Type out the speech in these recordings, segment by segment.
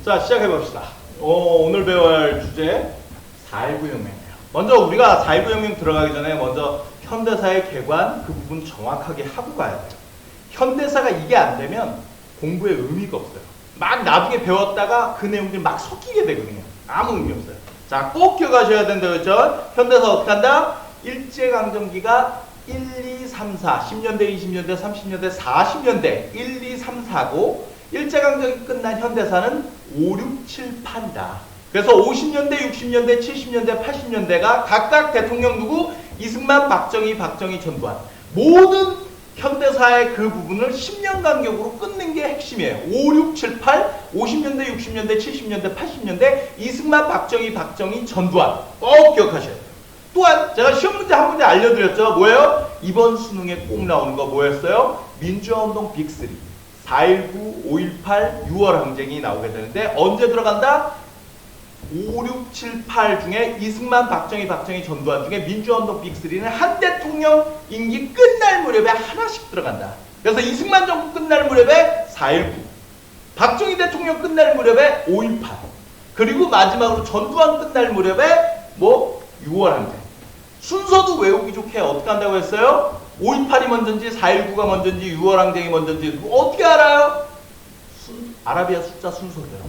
자, 시작해봅시다. 오늘 배워야 할 주제 4.19 혁명이에요. 먼저 우리가 4.19 혁명 들어가기 전에 먼저 현대사의 개관 그 부분 정확하게 하고 가야 돼요. 현대사가 이게 안 되면 공부에 의미가 없어요. 막 나중에 배웠다가 그 내용들이 막 섞이게 되거든요. 아무 의미 없어요. 자, 꼭 기억하셔야 된다고 했죠. 현대사 어떻게 한다? 일제강점기가 1, 2, 3, 4, 10년대, 20년대, 30년대, 40년대 1, 2, 3, 4고 일제강점기 끝난 현대사는 5, 6, 7, 8이다. 그래서 50년대, 60년대, 70년대, 80년대가 각각 대통령 누구? 이승만, 박정희, 전두환. 모든 현대사의 그 부분을 10년 간격으로 끊는 게 핵심이에요. 5, 6, 7, 8, 50년대, 60년대, 70년대, 80년대 이승만, 박정희, 전두환. 꼭 기억하셔야 돼요. 또한 제가 시험 문제 한 문제 알려드렸죠. 뭐예요? 이번 수능에 꼭 나오는 거 뭐였어요? 민주화운동 빅3. 4.19, 5.18, 6월 항쟁이 나오게 되는데 언제 들어간다? 5, 6, 7, 8 중에 이승만, 박정희, 전두환 중에 민주화운동 빅3는 한 대통령 임기 끝날 무렵에 하나씩 들어간다. 그래서 이승만 정부 끝날 무렵에 4.19, 박정희 대통령 끝날 무렵에 5.18, 그리고 마지막으로 전두환 끝날 무렵에 6월 항쟁. 순서도 외우기 좋게 어떻게 한다고 했어요? 5.18이 먼저인지 4.19가 먼저인지 6월 항쟁이 먼저인지 어떻게 알아요? 아라비아 숫자 순서대로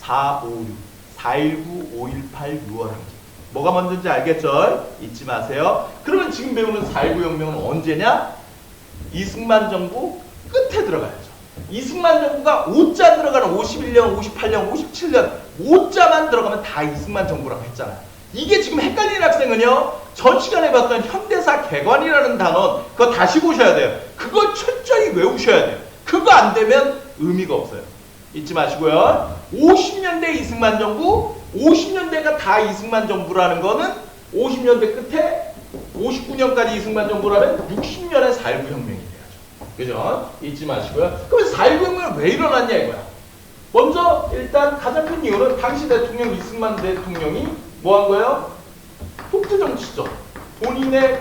4, 5, 6 4.19, 5.18, 6월 항쟁. 뭐가 먼저인지 알겠죠? 잊지 마세요. 그러면 지금 배우는 4.19 혁명은 언제냐? 이승만 정부 끝에 들어가야죠. 이승만 정부가 5자 들어가는 51년, 58년, 57년 5자만 들어가면 다 이승만 정부라고 했잖아요. 이게 지금 헷갈리는 학생은요, 전 시간에 봤던 현대사 개관이라는 단어 그거 다시 보셔야 돼요. 그걸 철저히 외우셔야 돼요. 그거 안 되면 의미가 없어요. 잊지 마시고요. 50년대 이승만 정부, 50년대가 다 이승만 정부라는 거는 50년대 끝에 59년까지 이승만 정부라면 60년에 4.19 혁명이 돼야죠. 그죠? 잊지 마시고요. 그러면 4.19 혁명은 왜 일어났냐 이거야. 먼저 일단 가장 큰 이유는 당시 대통령 이승만 대통령이 뭐 한 거예요? 독재 정치죠. 본인의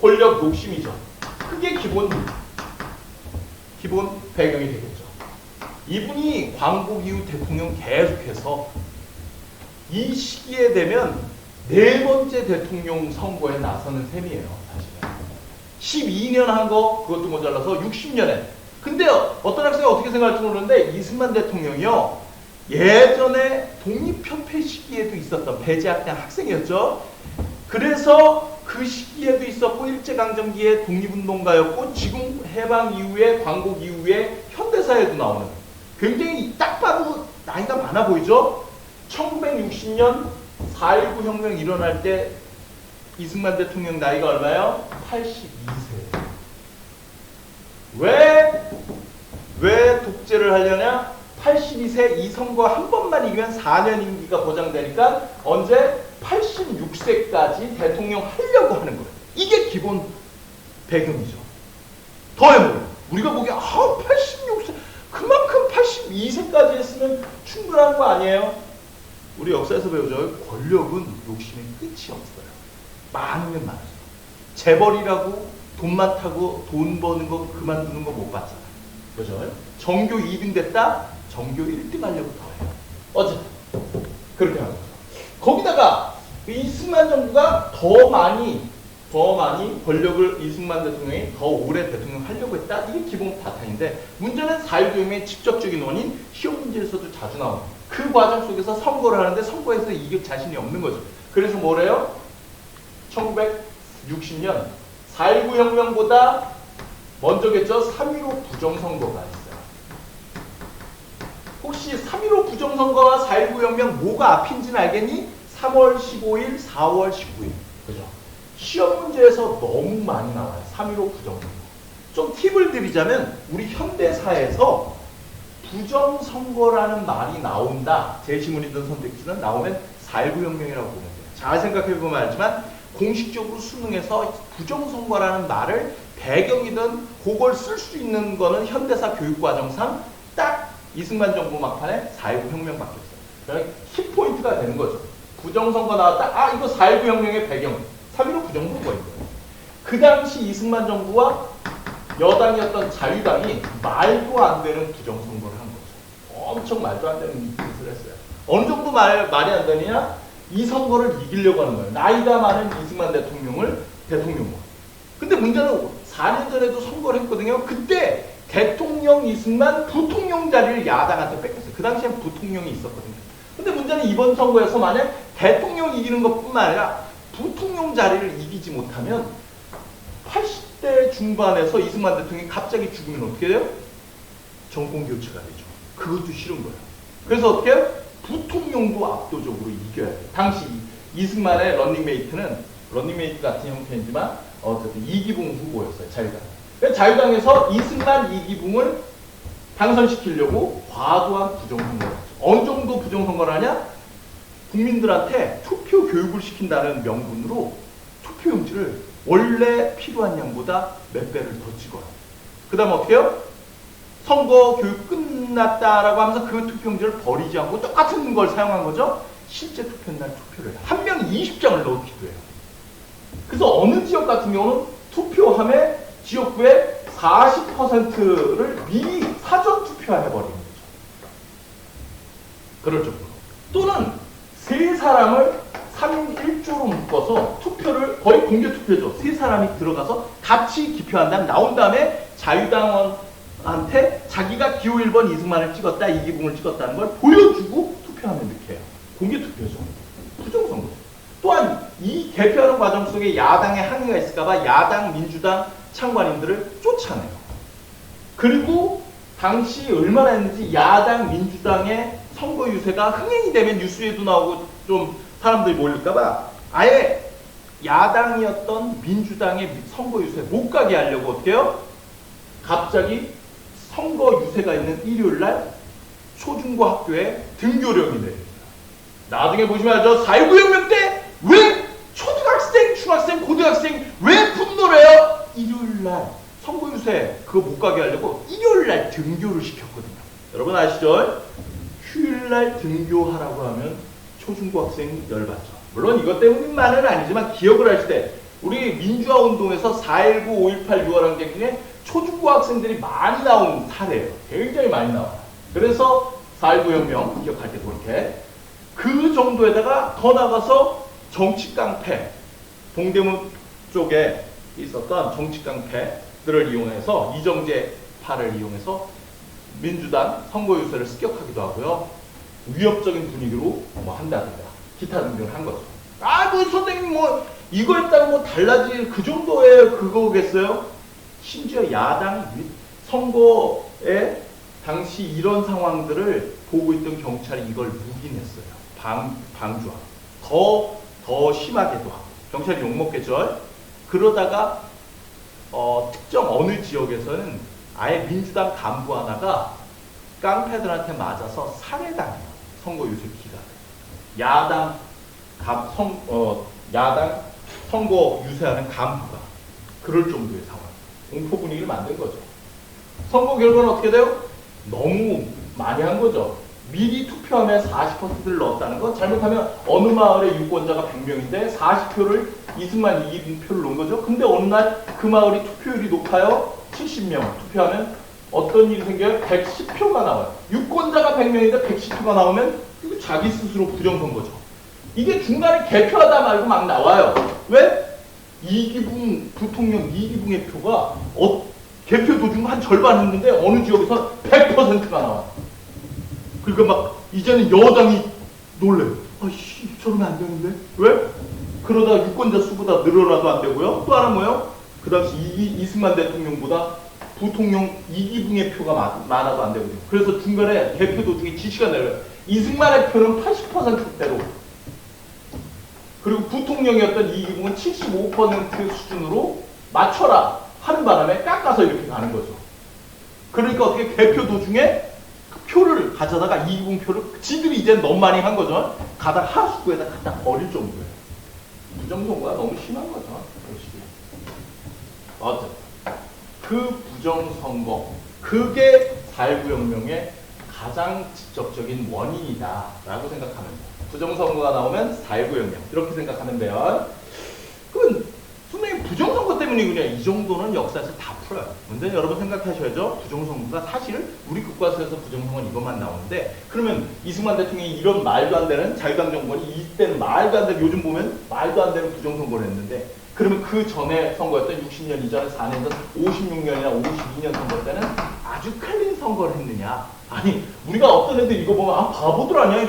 권력 욕심이죠. 그게 기본 배경이 되겠죠. 이분이 광복 이후 대통령 계속해서 이 시기에 되면 네 번째 대통령 선거에 나서는 셈이에요. 사실은 12년 한 거 그것도 모자라서 60년에. 근데 어떤 학생이 어떻게 생각할지 모르는데 이승만 대통령이요, 예전에 독립협회 시기에도 있었던 배제학당 학생이었죠. 그래서 그 시기에도 있었고 일제강점기에 독립운동가였고 지금 해방 이후에 광복 이후에 현대사에도 나오는 굉장히 딱 봐도 나이가 많아 보이죠. 1960년 4.19 혁명 일어날 때 이승만 대통령 나이가 얼마예요? 82세. 왜 독재를 하려냐? 82세 이 선거 한 번만 이기면 4년 임기가 보장되니까 언제? 86세까지 대통령 하려고 하는 거예요. 이게 기본 배경이죠. 더 해보면 우리가 보기에 86세 그만큼 82세까지 했으면 충분한 거 아니에요? 우리 역사에서 배우죠. 권력은 욕심의 끝이 없어요. 많으면 많아요. 재벌이라고 돈 많다고 돈 버는 거 그만두는 거 못 봤잖아요. 그죠? 전교 2등 됐다? 전교 1등 하려고 더 해요. 어쨌든 그렇게 하는 거죠. 거기다가 이승만 정부가 더 많이 권력을 이승만 대통령이 더 오래 대통령 하려고 했다? 이게 기본 바탕인데 문제는 4.19 혁명의 직접적인 원인, 시험 문제에서도 자주 나오는 그 과정 속에서 선거를 하는데 선거에서 이길 자신이 없는 거죠. 그래서 뭐래요? 1960년 4.19 혁명보다 먼저겠죠? 3.15 부정선거가 있어요. 혹시 3.15 부정선거와 4.19 혁명 뭐가 앞인지는 알겠니? 3월 15일, 4월 19일. 그죠? 시험 문제에서 너무 많이 나와요. 3.15 부정선거. 좀 팁을 드리자면 우리 현대사에서 부정선거라는 말이 나온다. 제시문이든 선택지는 나오면 4.19 혁명이라고 보면 돼요. 잘 생각해보면 알지만 공식적으로 수능에서 부정선거라는 말을 배경이든 그걸 쓸 수 있는 거는 현대사 교육과정상 딱 이승만 정부 막판에 4.19 혁명밖에 없어요. 그러니까 키포인트가 되는 거죠. 부정선거 나왔다. 아, 이거 4.19 혁명의 배경. 3.15 부정선거인 거예요. 그 당시 이승만 정부와 여당이었던 자유당이 말도 안 되는 부정선거를 한 거죠. 엄청 말도 안 되는 짓을 했어요. 어느 정도 말이 안 되느냐? 이 선거를 이기려고 하는 거예요. 나이가 많은 이승만 대통령을 대통령으로. 근데 문제는 4년 전에도 선거를 했거든요. 그때 대통령 이승만 부통령 자리를 야당한테 뺏겼어요. 그 당시엔 부통령이 있었거든요. 근데 문제는 이번 선거에서 만약 대통령 이기는 것뿐만 아니라 부통령 자리를 이기지 못하면 80대 중반에서 이승만 대통령이 갑자기 죽으면 어떻게 돼요? 정권 교체가 되죠. 그것도 싫은 거예요. 그래서 어떻게 해요? 부통령도 압도적으로 이겨야 돼요. 당시 이승만의 런닝메이트 같은 형태이지만 어쨌든 이기붕 후보였어요. 자유당. 자유당에서 이승만, 이기붕을 당선시키려고 과도한 부정선거를 했죠. 어느 정도 부정선거를 하냐? 국민들한테 투표 교육을 시킨다는 명분으로 투표용지를 원래 필요한 양보다 몇 배를 더 찍어요. 그 다음 어떻게 해요? 선거 교육 끝났다라고 하면서 그 투표용지를 버리지 않고 똑같은 걸 사용한 거죠. 실제 투표날 투표를 한 명이 20장을 넣기도 해요. 그래서 어느 지역 같은 경우는 투표함에 지역구의 40%를 미리 사전 투표해버리는 거죠. 그럴 정도로. 또는 세 사람을 3인 1조로 묶어서 투표를 거의 공개 투표죠. 세 사람이 들어가서 같이 기표한 다음 나온 다음에 자유당원한테 자기가 기호 1번 이승만을 찍었다, 이기붕을 찍었다는 걸 보여주고 투표하면 이렇게 해요. 공개 투표죠. 부정선거죠. 또한 이 개표하는 과정 속에 야당의 항의가 있을까봐 야당, 민주당 창관인들을 쫓아내요. 그리고 당시 얼마나 했는지 야당, 민주당의 선거 유세가 흥행이 되면 뉴스에도 나오고 좀 사람들이 몰릴까봐 아예 야당이었던 민주당의 선거 유세 못 가게 하려고 어떻게 해요? 갑자기 선거 유세가 있는 일요일날 초중고 학교에 등교령이 내립니다. 나중에 보시면 알죠? 4.19 혁명 때 왜 초등학생, 중학생, 고등학생 왜 분노를 해요? 일요일날 선거 유세 그거 못 가게 하려고 일요일날 등교를 시켰거든요. 여러분 아시죠? 휴일날 등교하라고 하면 초중고 학생 열받죠. 물론 이것 때문만은 아니지만 기억을 하실 때 우리 민주화 운동에서 4.19, 5.18, 6월 항쟁 중에 초중고 학생들이 많이 나온 사례예요. 굉장히 많이 나와요. 그래서 4.19 혁명 기억할 때 그렇게 그 정도에다가 더 나가서 정치 깡패, 동대문 쪽에 있었던 정치 깡패들을 이용해서 이정재파를 이용해서 민주당 선거 유세를 습격하기도 하고요. 위협적인 분위기로 뭐 한다든가 기타 등등을 한 거죠. 아, 뭐 선생님 뭐 이거 했다고 뭐 달라질 그 정도의 그거겠어요? 심지어 야당 선거에 당시 이런 상황들을 보고 있던 경찰이 이걸 묵인했어요. 방주하고. 더 심하게도 하고. 경찰이 욕먹겠죠? 그러다가 특정 어느 지역에서는 아예 민주당 간부 하나가 깡패들한테 맞아서 살해당해요. 선거 유세 기간에. 야당 선거 유세하는 간부가. 그럴 정도의 상황. 공포 분위기를 만든 거죠. 선거 결과는 어떻게 돼요? 너무 많이 한 거죠. 미리 투표함에 40%를 넣었다는 건 잘못하면 어느 마을의 유권자가 100명인데 40표를 이승만, 이기붕표를 넣은 거죠. 근데 어느 날 그 마을이 투표율이 높아요. 70명 투표하면 어떤 일이 생겨요? 110표가 나와요. 유권자가 100명인데 110표가 나오면 이거 자기 스스로 부정선거죠. 이게 중간에 개표하다 말고 막 나와요. 왜? 이기붕, 부통령 이기붕의 표가 개표 도중 한 절반 했는데 어느 지역에서 100%가 나와요. 그러니까 막 이제는 여당이 놀래요. 아씨 저러면 안 되는데 왜? 그러다 유권자 수보다 늘어나도 안 되고요. 또 하나 뭐예요? 그 당시 이승만 대통령보다 부통령 이기붕의 표가 많아도 안 되거든요. 그래서 중간에 개표 도중에 지시가 내려요. 이승만의 표는 80%대로 그리고 부통령이었던 이기붕은 75% 수준으로 맞춰라 하는 바람에 깎아서 이렇게 가는 거죠. 그러니까 어떻게 개표 도중에 표를 가져다가 이기붕 표를 지들이 이제 너무 많이 한 거죠. 가다 하수구에다 갖다 버릴 정도예요. 부정선거가 너무 심한 거죠. 어쨌든 그 부정선거 그게 4.19 혁명의 가장 직접적인 원인이다 라고 생각하면 돼요. 부정선거가 나오면 4.19 혁명 이렇게 생각하면 돼요. 그럼 선생님 부정선거 때문이군요. 이 정도는 역사에서 다 풀어요. 근데 여러분 생각하셔야죠. 부정선거가 사실 우리 교과서에서 부정선거는 이것만 나오는데, 그러면 이승만 대통령이 이런 말도 안 되는 자유당 정권이 이때는 말도 안 되는, 요즘 보면 말도 안 되는 부정선거를 했는데, 그러면 그 전에 선거였던 60년 이전에 4년 전 56년이나 52년 선거 때는 아주 클린 선거를 했느냐? 아니, 우리가 어떤 애들 이거 보면 아 바보들 아니야?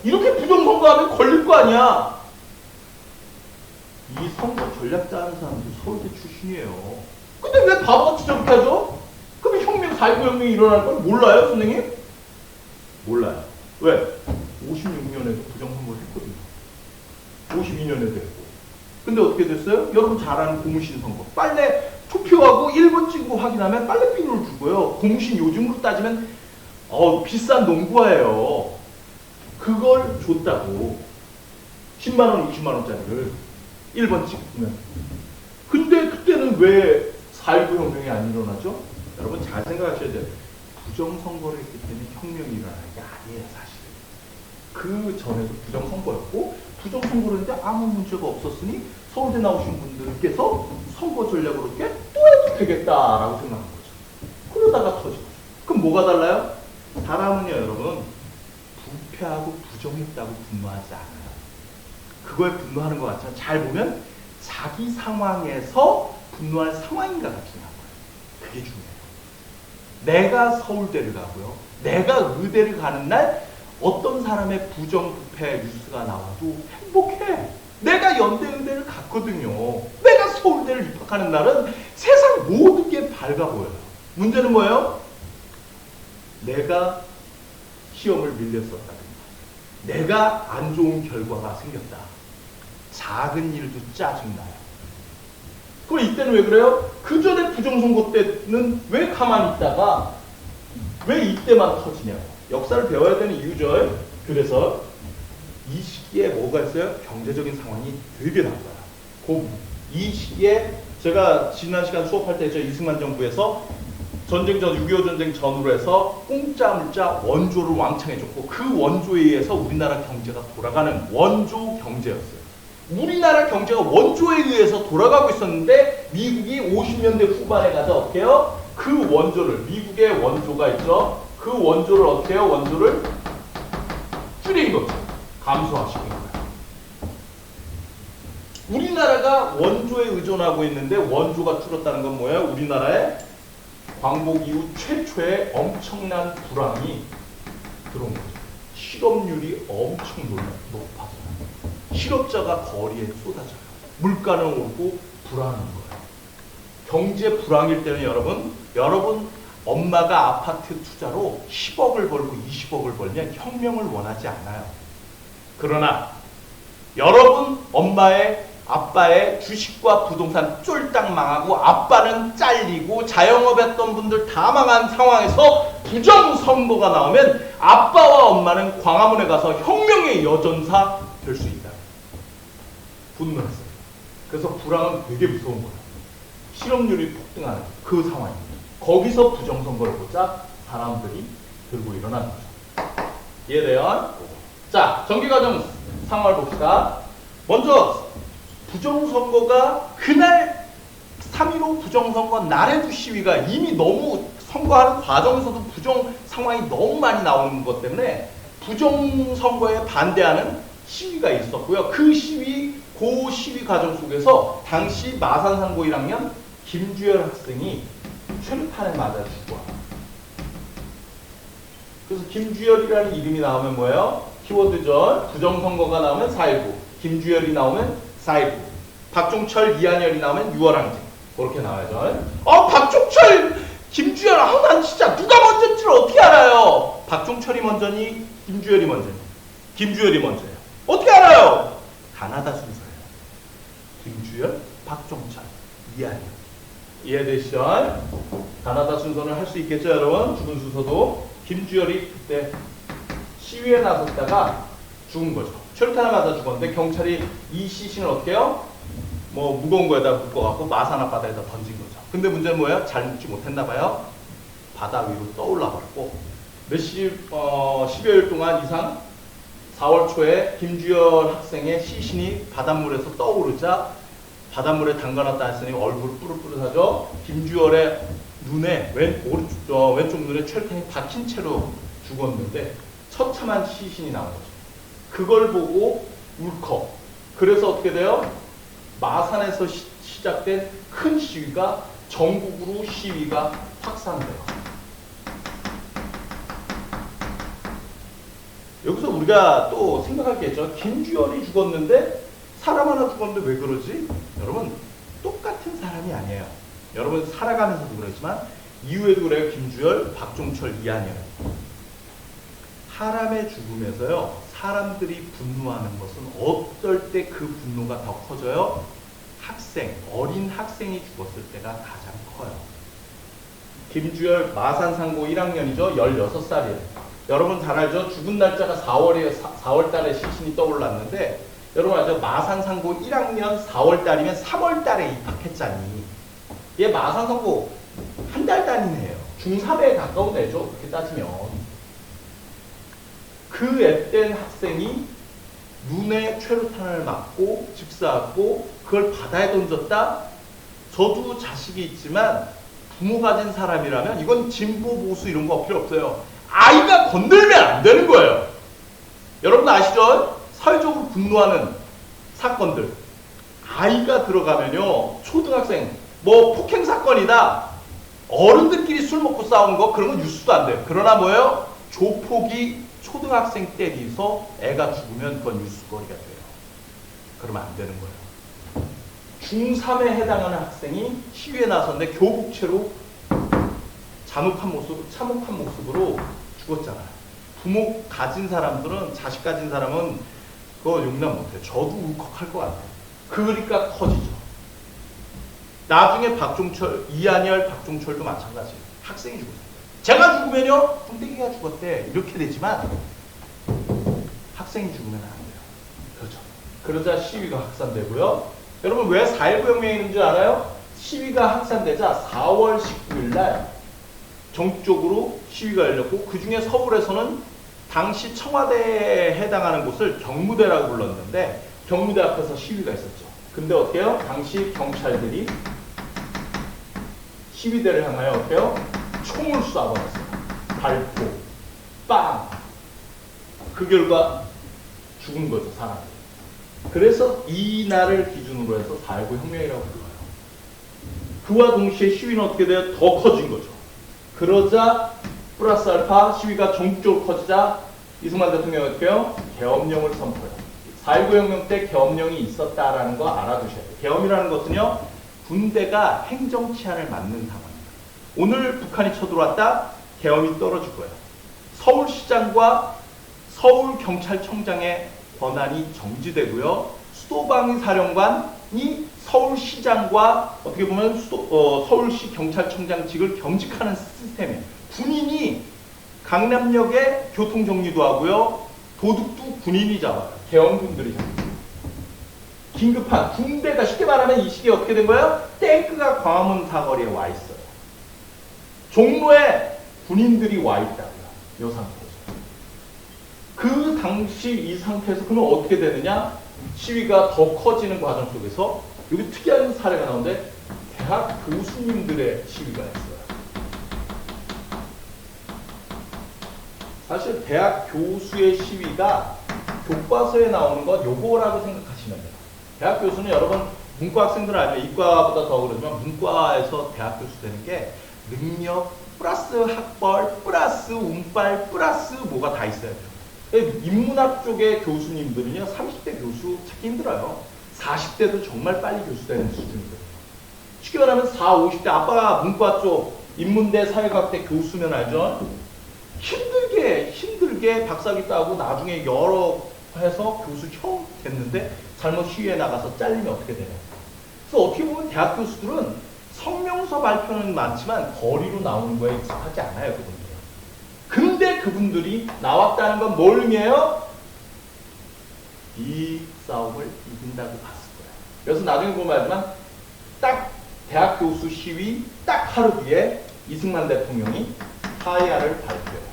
이렇게 부정선거하면 걸릴 거 아니야? 이 선거 전략 짜는 사람도 서울대 출신이에요. 근데 왜 바보같이 저렇게 하죠? 그럼 혁명, 4.19 혁명이 일어날 걸 몰라요, 선생님? 몰라요. 왜? 56년에도 부정선거를 했거든요. 52년에도 했고. 근데 어떻게 됐어요? 여러분 잘 아는 고무신 선거. 빨래 투표하고 1번 찍고 확인하면 빨래비누를 주고요. 고무신 요즘으로 따지면 비싼 농구화예요. 그걸 줬다고. 10만원, 20만원짜리를 1번 찍으면. 근데 그때는 왜 4.19 혁명이 안 일어나죠? 여러분 잘 생각하셔야 돼요. 부정선거를 했기 때문에 혁명이 일어나는 게 아니에요, 사실. 그 전에도 부정선거였고, 부정선거를 했는데 아무 문제가 없었으니 서울대 나오신 분들께서 선거 전략으로 이렇게 또 해도 되겠다라고 생각한 거죠. 그러다가 터지고. 그럼 뭐가 달라요? 사람은요, 여러분, 부패하고 부정했다고 분노하지 않아요. 그거에 분노하는 것 같지만 잘 보면 자기 상황에서 분노할 상황인가가 중요한 거예요. 그게 중요해요. 내가 서울대를 가고요. 내가 의대를 가는 날 어떤 사람의 부정부패 뉴스가 나와도 행복해. 내가 연대 의대를 갔거든요. 내가 서울대를 입학하는 날은 세상 모든 게 밝아 보여요. 문제는 뭐예요? 내가 시험을 밀렸었다든가, 내가 안 좋은 결과가 생겼다. 작은 일도 짜증나요. 그럼 이때는 왜 그래요? 그 전에 부정선거 때는 왜 가만히 있다가 왜 이때만 터지냐고. 역사를 배워야 되는 이유죠. 그래서 이 시기에 뭐가 있어요? 경제적인 상황이 되게 나빠요. 이 시기에 제가 지난 시간 수업할 때 이승만 정부에서 전쟁 전 6.25 전쟁 전후로 해서 공짜 물자 원조를 왕창해줬고, 그 원조에 의해서 우리나라 경제가 돌아가는 원조 경제였어요. 우리나라 경제가 원조에 의해서 돌아가고 있었는데 미국이 50년대 후반에 가서 어떻게 해요? 그 원조를, 미국의 원조가 있죠. 그 원조를 어떻게 해요? 원조를 줄인 거죠. 감소화시킨 거예요. 우리나라가 원조에 의존하고 있는데 원조가 줄었다는 건 뭐예요? 우리나라에 광복 이후 최초의 엄청난 불황이 들어온 거죠. 실업률이 엄청 높아져요. 실업자가 거리에 쏟아져요. 물가는 오르고 불안한 거예요. 경제 불황일 때는 여러분 엄마가 아파트 투자로 10억을 벌고 20억을 벌면 혁명을 원하지 않아요. 그러나 여러분 엄마의 아빠의 주식과 부동산 쫄딱 망하고 아빠는 잘리고 자영업 했던 분들 다 망한 상황에서 부정선거가 나오면 아빠와 엄마는 광화문에 가서 혁명의 여전사 될 수 있다. 분노했어요. 그래서 불황은 되게 무서운 거예요. 실업률이 폭등하는 그 상황입니다. 거기서 부정선거를 보자 사람들이 들고 일어나는 거죠. 이해돼요? 자, 정기과정 상황을 봅시다. 먼저 부정선거가 그날 3.15 부정선거 날에도 시위가 이미 너무 선거하는 과정에서도 부정 상황이 너무 많이 나오는 것 때문에 부정선거에 반대하는 시위가 있었고요. 그 시위 과정 속에서 당시 마산상고 1학년 김주열 학생이 최루탄에 맞아 죽어요. 그래서 김주열이라는 이름이 나오면 뭐예요? 키워드죠. 부정선거가 나오면 4.19, 김주열이 나오면 4.19, 박종철, 이한열이 나오면 6월항쟁. 그렇게 나와야죠. 박종철, 김주열, 난 진짜 누가 먼저인지를 어떻게 알아요? 박종철이 먼저니, 김주열이 먼저니? 김주열이 먼저예요. 어떻게 알아요? 가나다 순서예요. 김주열, 박종철, 이한열. 이해되시죠? 가나다 순서는 할 수 있겠죠, 여러분? 죽은 순서도. 김주열이 그때 시위에 나섰다가 죽은 거죠. 철탄을 맞아 죽었는데 경찰이 이 시신을 어떻게 해요? 뭐 무거운 거에다 묶어갖고 마산 앞바다에다 던진 거죠. 근데 문제는 뭐예요? 잘 묶지 못했나 봐요. 바다 위로 떠올라 버렸고 10여일 동안 이상 4월 초에 김주열 학생의 시신이 바닷물에서 떠오르자 바닷물에 담가놨다 했으니 얼굴 뿌릇뿌릇하죠. 김주열의 눈에 왼쪽 눈에 철탄이 박힌 채로 죽었는데 처참한 시신이 나온 거죠. 그걸 보고 울컥. 그래서 어떻게 돼요? 마산에서 시작된 큰 시위가 전국으로 시위가 확산돼요. 여기서 우리가 또 생각할 게 있죠. 김주열이 죽었는데 사람 하나 죽었는데 왜 그러지? 여러분 똑같은 사람이 아니에요. 여러분 살아가면서도 그랬지만 이후에도 그래요. 김주열, 박종철, 이한열. 사람의 죽음에서요. 사람들이 분노하는 것은 어떨 때 그 분노가 더 커져요? 어린 학생이 죽었을 때가 가장 커요. 김주열 마산상고 1학년이죠. 16살이에요. 여러분 잘 알죠? 죽은 날짜가 4월 달에 시신이 떠올랐는데 여러분 알죠? 마산상고 1학년 4월 달이면 3월 달에 입학했잖니. 얘 마산상고 한 달 다닌 애예요. 중3에 가까운 애죠. 그렇게 따지면. 그 앳된 학생이 눈에 최루탄을 맞고 집사하고 그걸 바다에 던졌다? 저도 자식이 있지만 부모 가진 사람이라면 이건 진보 보수 이런 거 필요 없어요. 아이가 건들면 안 되는 거예요. 여러분 아시죠? 사회적으로 분노하는 사건들. 아이가 들어가면요. 초등학생 뭐 폭행 사건이다. 어른들끼리 술 먹고 싸우는 거 그런 건 뉴스도 안 돼요. 그러나 뭐예요? 조폭이 초등학생 때리서 애가 죽으면 그건 뉴스거리가 돼요. 그러면 안 되는 거예요. 중3에 해당하는 학생이 시위에 나섰는데 교복체로 참혹한 모습으로 죽었잖아요. 부모 가진 사람들은, 자식 가진 사람은 그거 용납 못해요. 저도 울컥할 것 같아요. 그러니까 커지죠. 나중에 박종철, 이한열, 박종철도 마찬가지예요. 학생이 죽었어요. 제가 죽으면요, 뚱땡이가 죽었대. 이렇게 되지만 학생이 죽으면 안 돼요. 그렇죠. 그러자 시위가 확산되고요. 여러분 왜 4.19 혁명이 있는 줄 알아요? 시위가 확산되자 4월 19일 날 전국적으로 시위가 열렸고 그 중에 서울에서는 당시 청와대에 해당하는 곳을 경무대라고 불렀는데 경무대 앞에서 시위가 있었죠. 근데 어떻게 해요? 당시 경찰들이 시위대를 향하여 어떻게 해요? 총을 쏴버렸어요. 발포, 빵. 그 결과 죽은 거죠, 사람들이. 그래서 이 날을 기준으로 해서 4.19 혁명이라고 불러요. 그와 동시에 시위는 어떻게 돼요? 더 커진 거죠. 그러자 플러스 알파 시위가 전국적으로 커지자 이승만 대통령이 어떻게 해요? 계엄령을 선포해요. 4.19 혁명 때 계엄령이 있었다라는 거 알아두셔야 돼요. 계엄이라는 것은요, 군대가 행정치안을 맡는 상황입니다. 오늘 북한이 쳐들어왔다? 계엄이 떨어질 거예요. 서울시장과 서울경찰청장의 권한이 정지되고요. 수도방위사령관이 서울시장과 어떻게 보면 서울시 경찰청장직을 겸직하는 시스템이에요. 군인이 강남역에 교통정리도 하고요. 도둑도 군인이 잡아요. 계엄군들이 잡아요. 긴급한 군대가 쉽게 말하면 이 시기에 어떻게 된 거예요? 탱크가 광화문 사거리에 와 있어요. 종로에 군인들이 와 있다고요. 이 상태에서. 그 당시 이 상태에서 그러면 어떻게 되느냐? 시위가 더 커지는 과정 속에서 여기 특이한 사례가 나오는데 대학 교수님들의 시위가 있어요. 사실 대학 교수의 시위가 교과서에 나오는 건 요거라고 생각하시면 돼요. 대학 교수는 여러분 문과 학생들은 알죠. 이과보다 더 그러지만 문과에서 대학 교수 되는 게 능력 플러스 학벌 플러스 운빨 플러스 뭐가 다 있어야 돼요. 인문학 쪽의 교수님들은요 30대 교수 찾기 힘들어요. 40대도 정말 빨리 교수 되는 수준이거든요. 쉽게 말하면 40, 50대 아빠가 문과 쪽 인문대 사회과학대 교수면 알죠? 힘들게 박사기 따고 나중에 여러 해서 교수형 됐는데 잘못 시위에 나가서 잘리면 어떻게 돼요? 그래서 어떻게 보면 대학 교수들은 성명서 발표는 많지만 거리로 나오는 거에 익숙하지 않아요, 그분들. 근데 그분들이 나왔다는 건 뭘 의미해요? 이 싸움을 이긴다고 봤을 거예요. 그래서 나중에 보면 알지만 딱 대학 교수 시위 딱 하루 뒤에 이승만 대통령이 하야를 발표해요.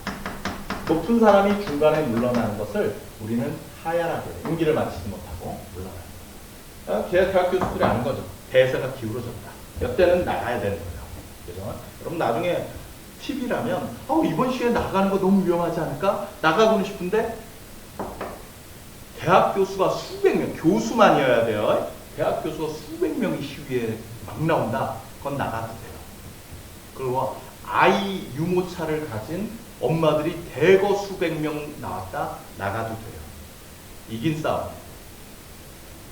높은 사람이 중간에 물러나는 것을 우리는 하야라고 해요. 임기를 마치지 못하고 물러나는 거예요. 대학 교수들이 아는 거죠. 대세가 기울어졌다. 이때는 나가야 되는 거예요. 그죠? 여러분 나중에 팁이라면 이번 시기에 나가는 거 너무 위험하지 않을까? 나가고는 싶은데 대학 교수가 수백 명, 교수만이어야 돼요. 대학 교수가 수백 명이 시위에 막 나온다. 그건 나가도 돼요. 그리고 아이 유모차를 가진 엄마들이 대거 수백 명 나왔다. 나가도 돼요. 이긴 싸움.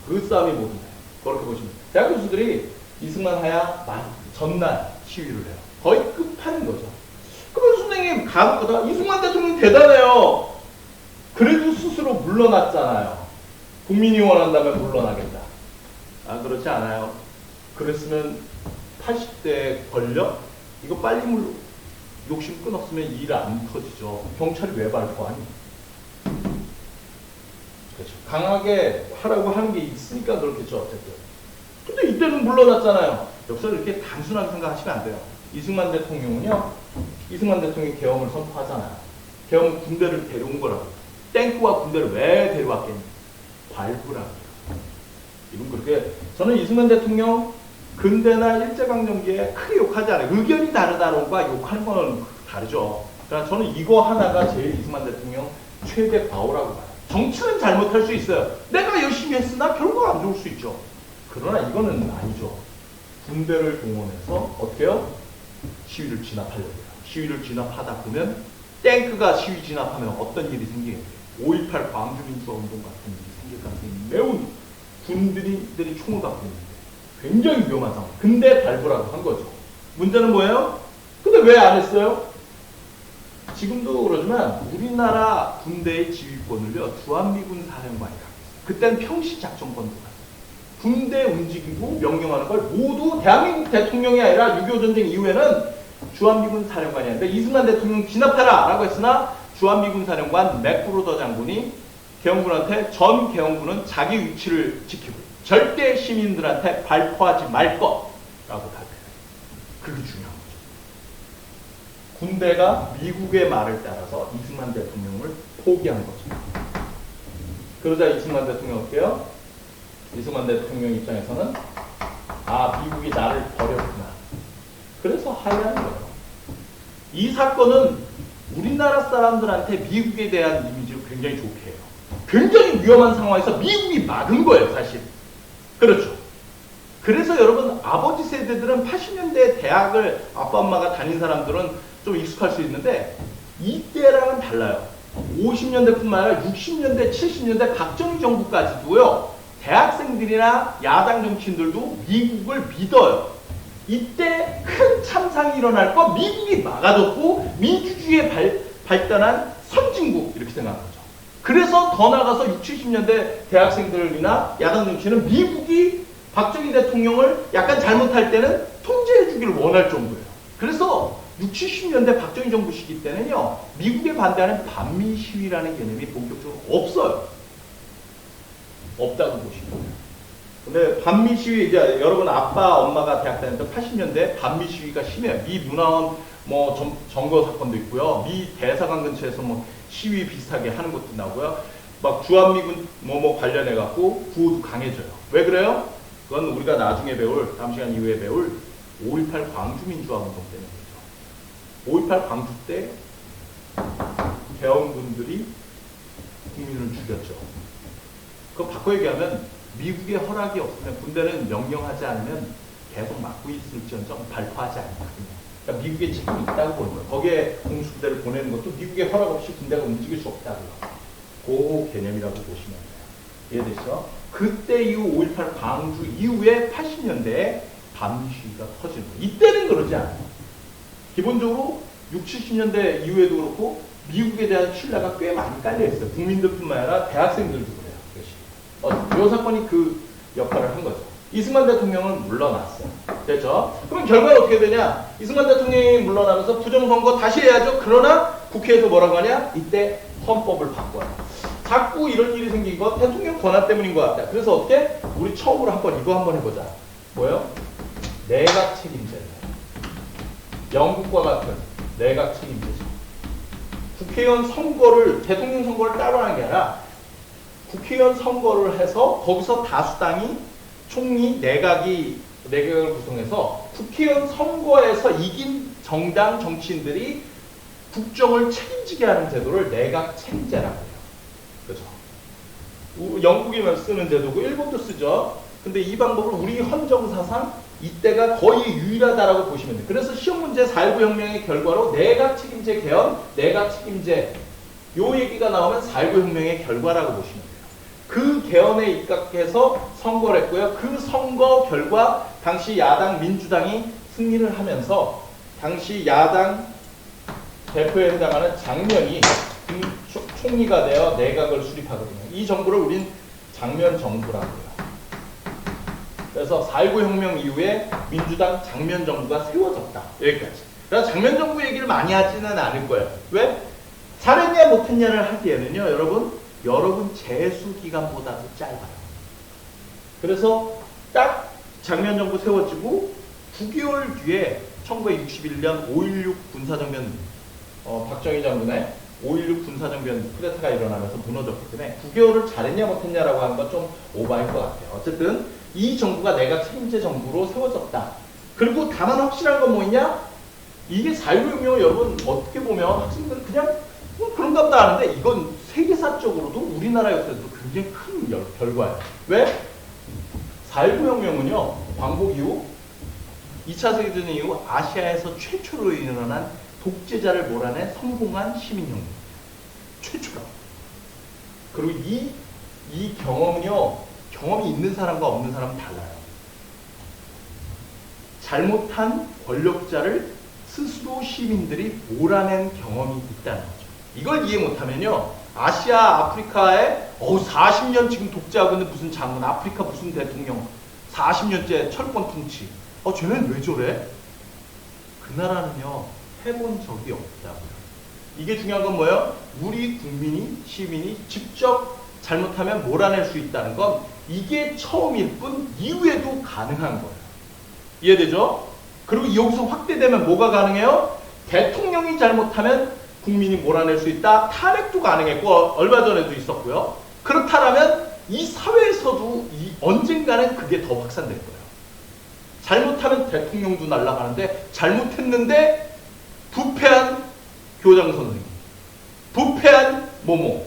그 싸움이 뭐든 돼요. 그렇게 보시면 돼요. 대학 교수들이 이승만 하야 전날 시위를 해요. 거의 끝판인 거죠. 그러면 선생님 가보다 이승만 대통령 대단해요. 그래도 스스로 물러났잖아요. 국민이 원한다면 물러나겠다. 그렇지 않아요. 그랬으면 80대 권력 이거 빨리 욕심 끊었으면 일 안 터지죠. 경찰이 왜 발포하니? 그렇죠. 강하게 하라고 하는 게 있으니까 그렇겠죠. 어쨌든. 근데 이때는 물러났잖아요. 역사를 이렇게 단순하게 생각하시면 안 돼요. 이승만 대통령은요. 이승만 대통령이 계엄을 선포하잖아요. 계엄은 군대를 데려온 거라고. 탱크와 군대를 왜 데려왔겠니? 발부라고. 이건 그렇게 저는 이승만 대통령 근대나 일제강점기에 크게 욕하지 않아요. 의견이 다르다는 것과 욕하는 건 다르죠. 그러나 저는 이거 하나가 제일 이승만 대통령 최대 과오라고 봐요. 정치는 잘못할 수 있어요. 내가 열심히 했으나 결과가 안 좋을 수 있죠. 그러나 이거는 아니죠. 군대를 동원해서 어떻게 해요? 시위를 진압하려고 해요. 시위를 진압하다 보면 탱크가 시위 진압하면 어떤 일이 생기겠어요? 5.18 광주민주화운동 같은 일이 생길 가능성이 매우 군들이 총을 갖고 있는데 굉장히 위험한 상황. 근데 발부라고 한 거죠. 문제는 뭐예요? 근데 왜 안 했어요? 지금도 그러지만 우리나라 군대의 지휘권을요 주한미군 사령관이 갖고 있어요. 그때는 평시작전권도 갖고 있어요. 군대 움직이고 명령하는 걸 모두 대한민국 대통령이 아니라 6.25 전쟁 이후에는 주한미군 사령관이 아닌데 이승만 대통령 진압해라 라고 했으나 주한미군 사령관 맥그루더 장군이 계엄군한테 전 계엄군은 자기 위치를 지키고 절대 시민들한테 발포하지 말 것라고 발표해요. 그게 중요한 거죠. 군대가 미국의 말을 따라서 이승만 대통령을 포기한 거죠. 그러자 이승만 대통령 어때요? 이승만 대통령 입장에서는 미국이 나를 버렸구나. 그래서 하야한 거예요. 이 사건은 우리나라 사람들한테 미국에 대한 이미지를 굉장히 좋게 해요. 굉장히 위험한 상황에서 미국이 막은 거예요, 사실. 그렇죠. 그래서 여러분 아버지 세대들은 80년대 대학을 아빠 엄마가 다닌 사람들은 좀 익숙할 수 있는데 이때랑은 달라요. 50년대뿐만 아니라 60년대, 70년대 박정희 정부까지도요. 대학생들이나 야당 정치인들도 미국을 믿어요. 이때 큰 참상이 일어날 거 미국이 막아줬고 민주주의에 발달한 선진국 이렇게 생각하는 거죠. 그래서 더 나아가서 60, 70년대 대학생들이나 야당 정치인은 미국이 박정희 대통령을 약간 잘못할 때는 통제해 주기를 원할 정도예요. 그래서 60, 70년대 박정희 정부 시기 때는요. 미국에 반대하는 반미 시위라는 개념이 본격적으로 없어요. 없다고 보시면 돼요. 근데 반미 시위 이제 여러분 아빠 엄마가 대학 다녔던 80년대 반미 시위가 심해요. 미 문화원 점거 사건도 있고요. 미 대사관 근처에서 시위 비슷하게 하는 것도 나오고요. 막 주한미군 관련해 갖고 구호도 강해져요. 왜 그래요? 그건 우리가 나중에 배울 다음 시간 이후에 배울 5.18 광주민주화운동 때문에 거죠. 5.18 광주 때 계엄군들이 국민을 죽였죠. 그거 바꿔 얘기하면 미국의 허락이 없으면 군대는 명령하지 않으면 계속 막고 있을지언정 발포하지 않거든요. 그러니까 미국의 책임이 있다고 보는 거예요. 거기에 공수부대를 보내는 것도 미국의 허락 없이 군대가 움직일 수 없다고요. 그 개념이라고 보시면 돼요. 이해되시죠? 그때 이후 5.18 광주 이후에 80년대에 반미 시위가 터지는 거예요. 이때는 그러지 않아요. 기본적으로 60, 70년대 이후에도 그렇고 미국에 대한 신뢰가 꽤 많이 깔려있어요. 국민들뿐만 아니라 대학생들도 그래요. 이 사건이 그 역할을 한 거죠. 이승만 대통령은 물러났어요. 됐죠? 그럼 결과는 어떻게 되냐? 이승만 대통령이 물러나면서 부정선거 다시 해야죠. 그러나 국회에서 뭐라고 하냐? 이때 헌법을 바꿔요. 자꾸 이런 일이 생긴 건 대통령 권한 때문인 것 같다. 그래서 어떻게? 우리 처음으로 이거 한번 해보자. 뭐예요? 내각 책임제. 영국과 같은 내각 책임제죠. 국회의원 선거를, 대통령 선거를 따로 하는 게 아니라 국회의원 선거를 해서 거기서 다수당이 총리 내각을 구성해서 국회의원 선거에서 이긴 정당 정치인들이 국정을 책임지게 하는 제도를 내각 책임제라고 해요. 그죠? 영국이 쓰는 제도고 일본도 쓰죠. 근데 이 방법을 우리 헌정사상 이때가 거의 유일하다라고 보시면 돼요. 그래서 시험 문제 4.19 혁명의 결과로 내각 책임제 개헌, 내각 책임제 요 얘기가 나오면 4.19 혁명의 결과라고 보시면 돼요. 그 개헌에 입각해서 선거를 했고요. 그 선거 결과 당시 야당 민주당이 승리를 하면서 당시 야당 대표에 해당하는 장면이 총리가 되어 내각을 수립하거든요. 이 정부를 우린 장면 정부라고 해요. 그래서 4.19 혁명 이후에 민주당 장면 정부가 세워졌다. 여기까지. 그래서 장면 정부 얘기를 많이 하지는 않을 거예요. 왜? 잘했냐 못했냐를 하기에는요. 여러분 재수 기간보다도 짧아요. 그래서 딱 장면 정부 세워지고 9개월 뒤에 1961년 5.16 군사정변 박정희 장군의 5.16 군사정변 쿠데타가 일어나면서 무너졌기 때문에 9개월을 잘했냐 못했냐라고 하는 건 좀 오바일 것 같아요. 어쨌든 이 정부가 내각 책임제 정부로 세워졌다. 그리고 다만 확실한 건 뭐냐? 이게 4.19 혁명을 여러분 어떻게 보면 학생들은 그냥 그런가 보다 하는데 이건 세계사적으로도 우리나라 역사에서도 굉장히 큰 결과예요. 왜? 4.19 혁명은요. 광복 이후 2차 세계대전 이후 아시아에서 최초로 일어난 독재자를 몰아낸 성공한 시민혁명. 최초로. 그리고 이 경험은요. 경험이 있는 사람과 없는 사람은 달라요. 잘못한 권력자를 스스로 시민들이 몰아낸 경험이 있다는 거죠. 이걸 이해 못하면요. 아시아, 아프리카에 40년 지금 독재하고 있는 무슨 장군, 아프리카 무슨 대통령 40년째 철권 통치. 쟤는 왜 저래? 그 나라는요. 해본 적이 없다고요. 이게 중요한 건 뭐예요? 우리 국민이, 시민이 직접 잘못하면 몰아낼 수 있다는 건 이게 처음일 뿐 이후에도 가능한 거예요. 이해되죠? 그리고 여기서 확대되면 뭐가 가능해요? 대통령이 잘못하면 국민이 몰아낼 수 있다. 탄핵도 가능했고 얼마 전에도 있었고요. 그렇다면 이 사회에서도 언젠가는 그게 더 확산될 거예요. 잘못하면 대통령도 날아가는데 잘못했는데 부패한 교장 선생님, 부패한 모모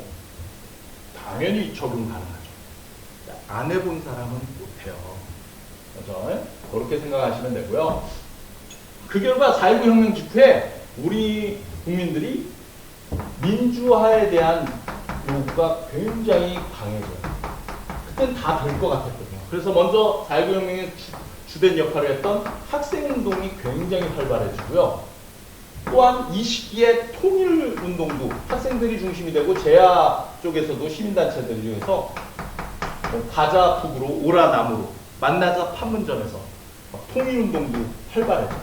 당연히 적용 가능하죠. 안 해본 사람은 못해요. 그렇죠? 그렇게 생각하시면 되고요. 그 결과 4.19 혁명 직후에 우리 국민들이 민주화에 대한 요구가 굉장히 강해져요. 그땐 다 될 것 같았거든요. 그래서 먼저 4.19 혁명의 주된 역할을 했던 학생운동이 굉장히 활발해지고요. 또한 이 시기에 통일운동도 학생들이 중심이 되고 제야 쪽에서도 시민단체들 중에서 가자 북으로 오라 남으로 만나자 판문점에서 통일운동도 활발해져요.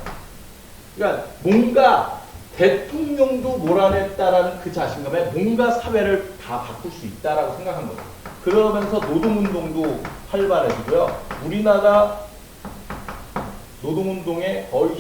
그러니까 뭔가 대통령도 몰아냈다라는 그 자신감에 뭔가 사회를 다 바꿀 수 있다라고 생각한 거죠. 그러면서 노동운동도 활발해지고요. 우리나라 노동운동의 거의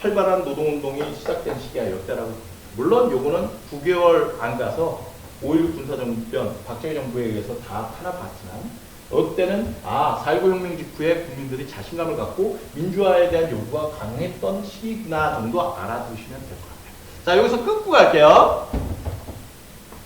활발한 노동운동이 시작된 시기가 이때라고. 물론 요거는 9개월 안 가서 5.16 군사정변 박정희 정부에 의해서 다 탄압받지만 이때는 4.19 혁명 직후에 국민들이 자신감을 갖고 민주화에 대한 요구가 강했던 시기나 정도 알아두시면 될 것 같아요. 자, 여기서 끊고 갈게요.